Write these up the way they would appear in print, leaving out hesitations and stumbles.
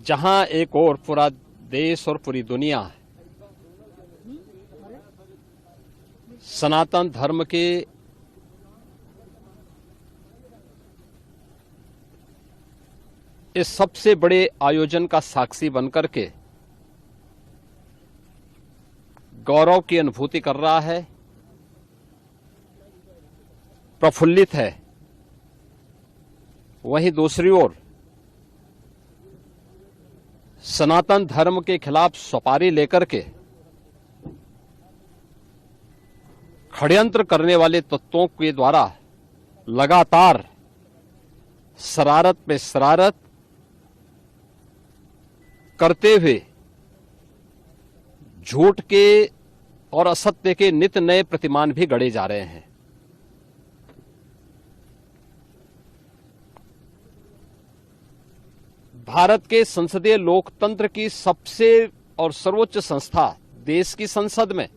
जहां एक और पूरा देश और पूरी दुनिया सनातन धर्म के इस सबसे बड़े आयोजन का साक्षी बनकर के गौरव की अनुभूति कर रहा है, प्रफुल्लित है, वहीं दूसरी ओर सनातन धर्म के खिलाफ सपारी लेकर के षड्यंत्र करने वाले तत्वों के द्वारा लगातार शरारत पे शरारत करते हुए झूठ के और असत्य के नित नए प्रतिमान भी गढ़े जा रहे हैं। भारत के संसदीय लोकतंत्र की सबसे और सर्वोच्च संस्था देश की संसद में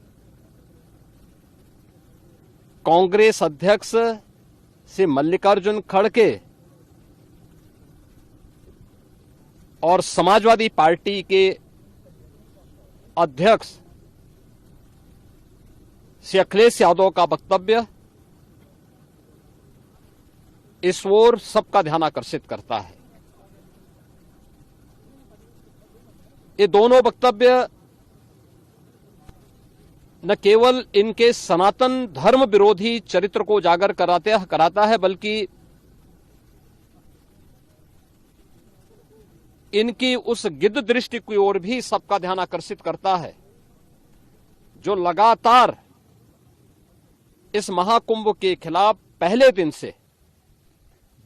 कांग्रेस अध्यक्ष से मल्लिकार्जुन खड़गे और समाजवादी पार्टी के अध्यक्ष श्री अखिलेश यादव का वक्तव्य इस ओर सबका ध्यान आकर्षित करता है। ये दोनों वक्तव्य न केवल इनके सनातन धर्म विरोधी चरित्र को उजागर कराता है, बल्कि इनकी उस गिद्ध दृष्टि की ओर भी सबका ध्यान आकर्षित करता है जो लगातार इस महाकुंभ के खिलाफ पहले दिन से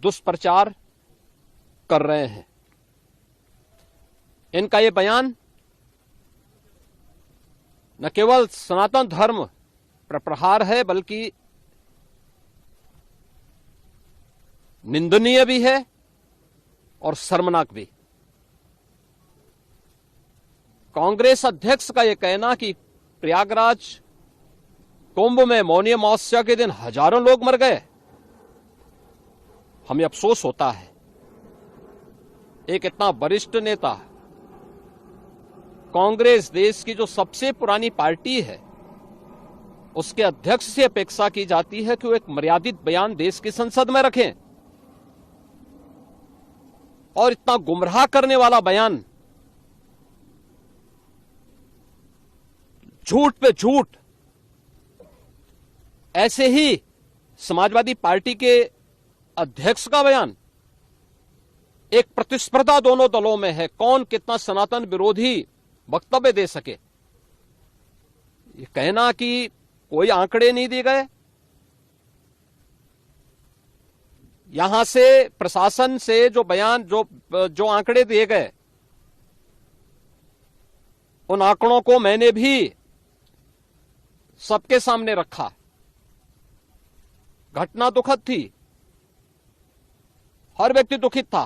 दुष्प्रचार कर रहे हैं। इनका ये बयान न केवल सनातन धर्म पर प्रहार है, बल्कि निंदनीय भी है और शर्मनाक भी। कांग्रेस अध्यक्ष का यह कहना कि प्रयागराज कुंभ में मौनी अमावस्या के दिन हजारों लोग मर गए, हमें अफसोस होता है एक इतना वरिष्ठ नेता, कांग्रेस देश की जो सबसे पुरानी पार्टी है, उसके अध्यक्ष से अपेक्षा की जाती है कि वो एक मर्यादित बयान देश की संसद में रखें, और इतना गुमराह करने वाला बयान, झूठ पे झूठ, ऐसे ही समाजवादी पार्टी के अध्यक्ष का बयान, एक प्रतिस्पर्धा दोनों दलों में है, कौन कितना सनातन विरोधी वक्तव्य दे सके। ये कहना कि कोई आंकड़े नहीं दिए गए, यहां से प्रशासन से जो बयान जो आंकड़े दिए गए, उन आंकड़ों को मैंने भी सबके सामने रखा। घटना दुखद थी, हर व्यक्ति दुखित था,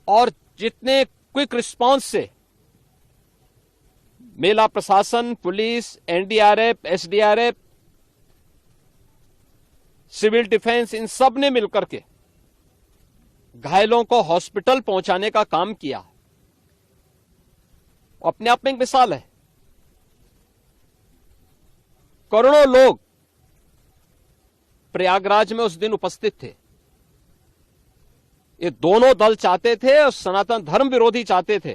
और जितने क्विक रिस्पांस से मेला प्रशासन, police, NDRF, SDRF, civil defence, इन सब ने मिलकर के घायलों को हॉस्पिटल पहुंचाने का काम किया, अपने आप में एक मिसाल है। करोड़ों लोग प्रयागराज में उस दिन उपस्थित थे। ये दोनों दल चाहते थे और सनातन धर्म विरोधी चाहते थे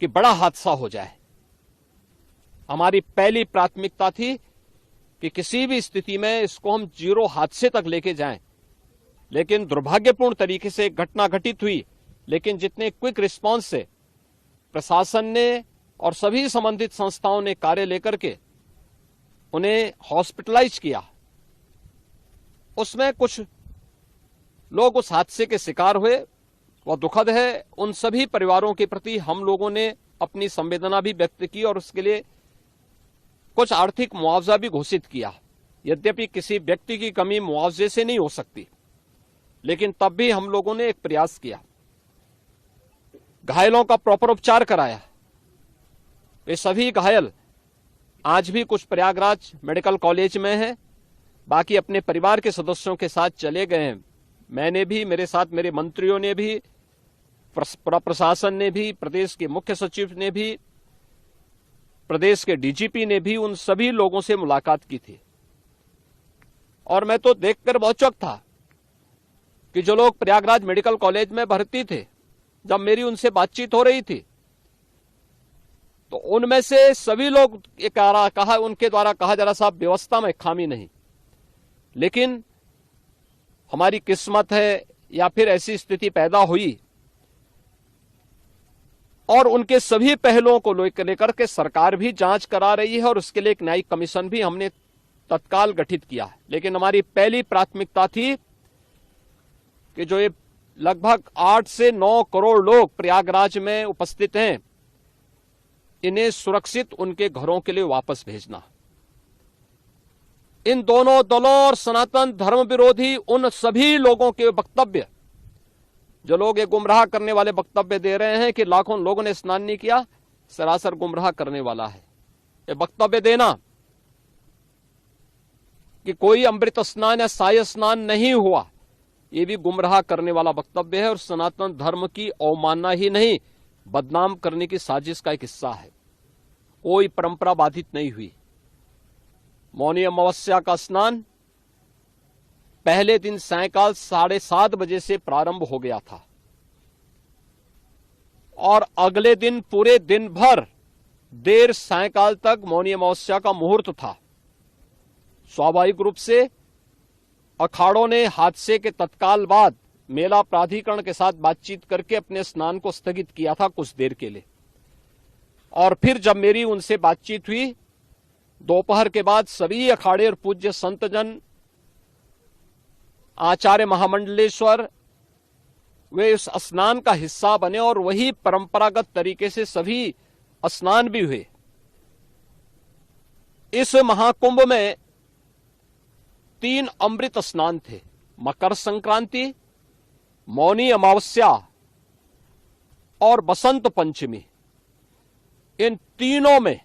कि बड़ा हादसा हो जाए। हमारी पहली प्राथमिकता थी कि किसी भी स्थिति में इसको हम जीरो हादसे तक लेके जाएं, लेकिन दुर्भाग्यपूर्ण तरीके से घटना घटित हुई। लेकिन जितने क्विक रिस्पांस से प्रशासन ने और सभी संबंधित संस्थाओं ने कार्य लेकर के उन्हें हॉस्पिटलाइज किया, उसमें कुछ लोग उस हादसे के शिकार हुए, वह दुखद है। उन सभी परिवारों के प्रति हम लोगों ने अपनी संवेदना भी व्यक्त की और उसके लिए कुछ आर्थिक मुआवजा भी घोषित किया। यद्यपि किसी व्यक्ति की कमी मुआवजे से नहीं हो सकती, लेकिन तब भी हम लोगों ने एक प्रयास किया, घायलों का प्रॉपर उपचार कराया। वे सभी घायल आज भी कुछ प्रयागराज मेडिकल कॉलेज में हैं, बाकी अपने परिवार के सदस्यों के साथ चले गए हैं मैंने भी, मेरे साथ मेरे मंत्रियों ने भी, प्रशासन ने भी, प्रदेश के मुख्य सचिव ने भी, प्रदेश के डीजीपी ने भी उन सभी लोगों से मुलाकात की थी। और मैं तो देखकर बहुत चौंक था कि जो लोग प्रयागराज मेडिकल कॉलेज में भर्ती थे, जब मेरी उनसे बातचीत हो रही थी, तो उनमें से सभी लोग ये कहा, उनके द्वारा कहा जा रहा साहब व्यवस्था में खामी नहीं, लेकिन हमारी किस्मत है या फिर ऐसी स्थिति पैदा हुई। और उनके सभी पहलुओं को लेकर के सरकार भी जांच करा रही है और उसके लिए एक न्यायिक कमीशन भी हमने तत्काल गठित किया है। लेकिन हमारी पहली प्राथमिकता थी कि जो ये लगभग 8 से 9 करोड़ लोग प्रयागराज में उपस्थित हैं, इन्हें सुरक्षित उनके घरों के लिए वापस भेजना। इन दोनों दलों और सनातन धर्म विरोधी उन सभी लोगों के वक्तव्य, जो लोग ये गुमराह करने वाले वक्तव्य दे रहे हैं कि लाखों लोगों ने स्नान नहीं किया, सरासर गुमराह करने वाला है। ये वक्तव्य देना कि कोई अमृत स्नान या साय स्नान नहीं हुआ, ये भी गुमराह करने वाला वक्तव्य है और सनातन धर्म की अवमानना ही नहीं, बदनाम करने की साजिश का एक हिस्सा है। कोई परंपरा बाधित नहीं हुई। मौनी अमावस्या का स्नान पहले दिन सायंकाल 7:30 बजे से प्रारंभ हो गया था और अगले दिन पूरे दिन भर देर सायंकाल तक मौनी अमावस्या का मुहूर्त था। स्वाभाविक रूप से अखाड़ों ने हादसे के तत्काल बाद मेला प्राधिकरण के साथ बातचीत करके अपने स्नान को स्थगित किया था कुछ देर के लिए। और फिर जब मेरी उनसे बातचीत हुई दोपहर के बाद, सभी अखाड़े और पूज्य संतजन, आचार्य महामंडलेश्वर, वे इस स्नान का हिस्सा बने और वही परंपरागत तरीके से सभी स्नान भी हुए। इस महाकुंभ में 3 अमृत स्नान थे, मकर संक्रांति, मौनी अमावस्या और बसंत पंचमी। इन तीनों में